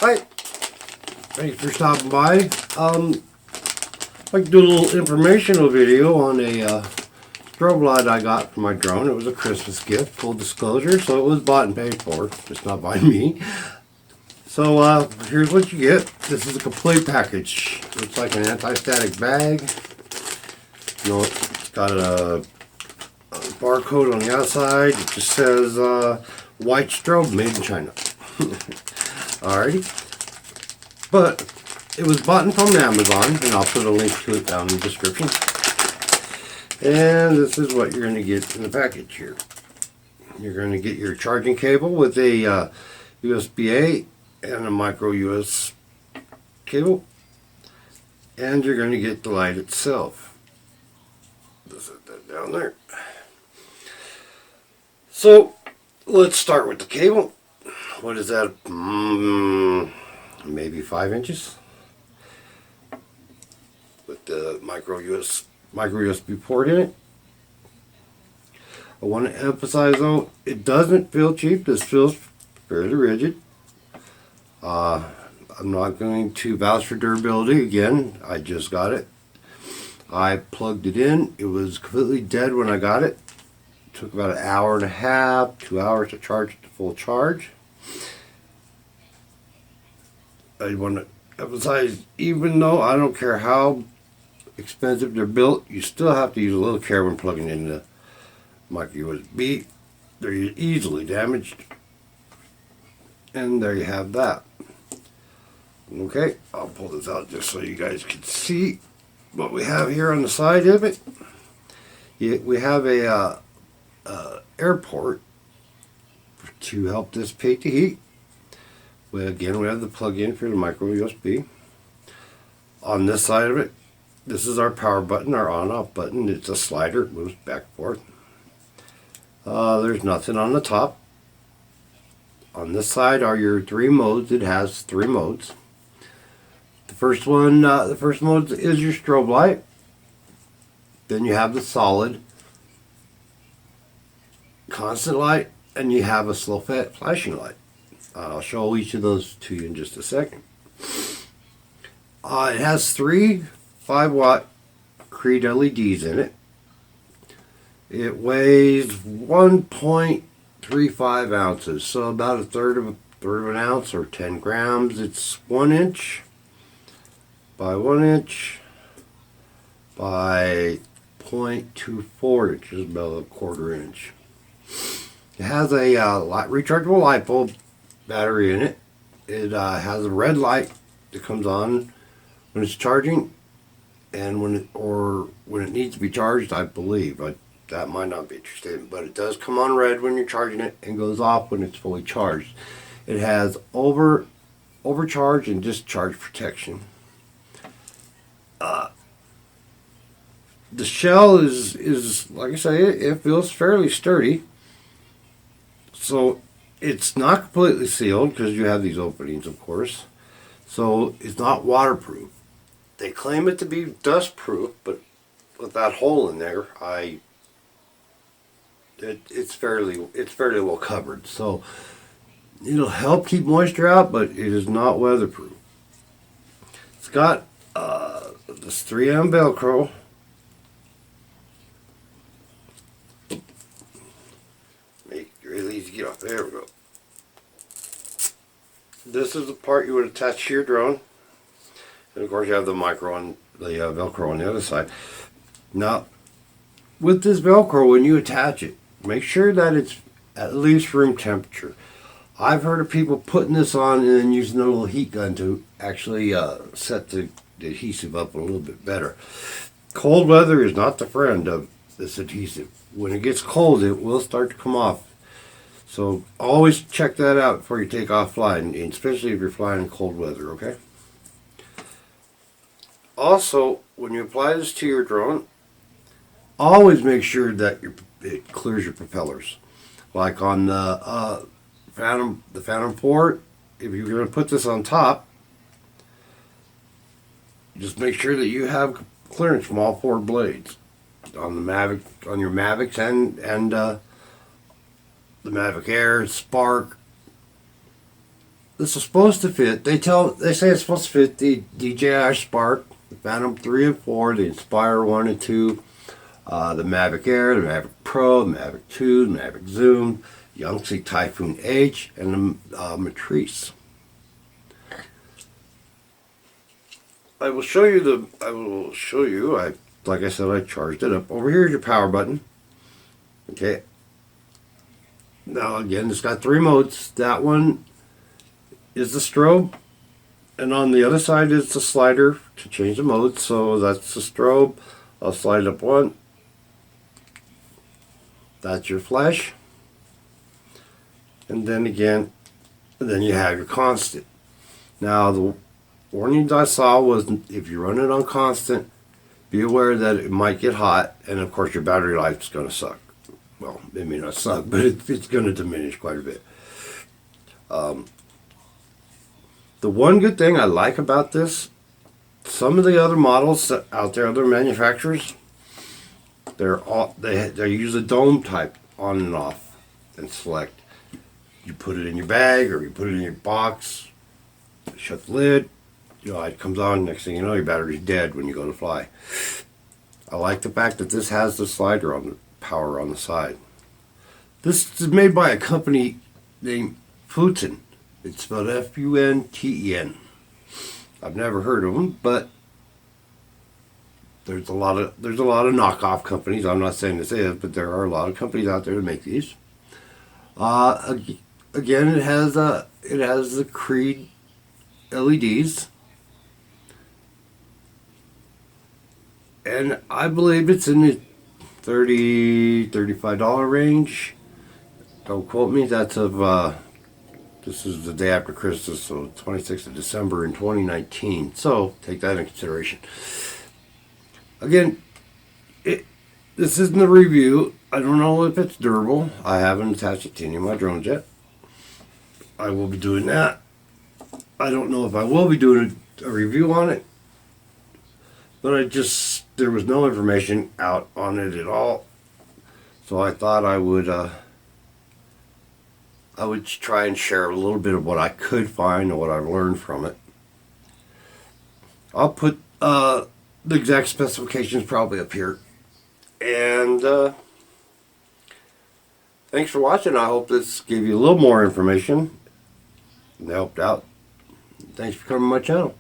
Hi, thanks for stopping by. I'd like to do a little informational video on a strobe light I got for my drone. It was a Christmas gift, full disclosure, so it was bought and paid for. It's not by me. So here's what you get. This is a complete package. Looks like an anti-static bag. You know, it's got a barcode on the outside. It just says white strobe made in China. Alrighty. But it was bought from Amazon, and I'll put a link to it down in the description. And this is what you're going to get in the package here. You're going to get your charging cable with a USB-A and a micro USB cable. And you're going to get the light itself. Just set that down there. So, let's start with the cable. What is that? Maybe 5 inches. With the micro USB port in it. I want to emphasize though, it doesn't feel cheap. This feels fairly rigid. I'm not going to vouch for durability again. I just got it. I plugged it in. It was completely dead when I got it. It took about an hour and a half, 2 hours to charge it to full charge. I want to emphasize, even though I don't care how expensive they're built, you still have to use a little care when plugging in the micro USB. They're easily damaged. And there you have that. Okay, I'll pull this out just so you guys can see what we have here on the side of it. We have a air port to help dissipate the heat. Again, we have the plug-in for the micro USB. On this side of it, this is our power button, our on-off button. It's a slider, it moves back and forth. There's nothing on the top. On this side are your 3 modes. It has 3 modes. The first one, the first mode is your strobe light. Then you have the solid, constant light, and you have a slow flashing light. I'll show each of those to you in just a second. It has 3 5-watt Cree LEDs in it. It weighs 1.35 ounces, so about a third of an ounce or 10 grams. It's 1 inch by 1 inch by 0.24 inches, about a quarter inch. It has a rechargeable Lipo battery in it. It has a red light that comes on when it's charging, and when it needs to be charged, I believe. That might not be interesting, but it does come on red when you're charging it and goes off when it's fully charged. It has overcharge and discharge protection. The shell is like I say, it feels fairly sturdy. So it's not completely sealed because you have these openings, of course. So it's not waterproof. They claim it to be dustproof, but with that hole in there, it's fairly well covered. So it'll help keep moisture out, but it is not weatherproof. It's got this 3M Velcro. Make it really easy to get off. There we go. This is the part you would attach to your drone, and of course you have the Velcro on the other side. Now, with this Velcro, when you attach it, make sure that it's at least room temperature. I've heard of people putting this on and then using a little heat gun to actually set the adhesive up a little bit better. Cold weather is not the friend of this adhesive. When it gets cold, it will start to come off. So always check that out before you take off flying, especially if you're flying in cold weather, okay? Also, when you apply this to your drone, always make sure that it clears your propellers. Like on the Phantom port, if you're going to put this on top, just make sure that you have clearance from all 4 blades. On the Mavic, on your Mavics and the Mavic Air, Spark, this is supposed to fit. They say it's supposed to fit the DJI Spark, the Phantom 3 and 4, the Inspire 1 and 2, the Mavic Air, the Mavic Pro, the Mavic 2, the Mavic Zoom, YuneecTyphoon H, and the Matrice. I will show you like I said, I charged it up. Over here is your power button. Okay. Now again, it's got 3 modes. That one is the strobe, and on the other side is the slider to change the mode. So that's the strobe. I'll slide up 1. That's your flash. And then again, you have your constant. Now the warning I saw was if you run it on constant, be aware that it might get hot, and of course your battery life's going to suck. Well, it may not suck, but it's going to diminish quite a bit. The one good thing I like about this, some of the other models out there, other manufacturers, they use a dome type on and off and select. You put it in your bag or you put it in your box, shut the lid, it comes on, next thing you know your battery's dead when you go to fly. I like the fact that this has the slider on the power on the side. This is made by a company named Futen. It's spelled F-U-N-T-E-N. I've never heard of them, but there's a lot of knockoff companies. I'm not saying this is, but there are a lot of companies out there that make these. Again, it has the Cree LEDs, and I believe it's in the $35 range. Don't quote me. That's of this is the day after Christmas, so 26th of December in 2019. So take that into consideration. Again, this isn't a review. I don't know if it's durable. I haven't attached it to any of my drones yet. I will be doing that. I don't know if I will be doing a review on it, but there was no information out on it at all, so I thought I would try and share a little bit of what I could find and what I've learned from it. I'll put the exact specifications probably up here, and thanks for watching. I hope this gave you a little more information and helped out. Thanks for coming to my channel.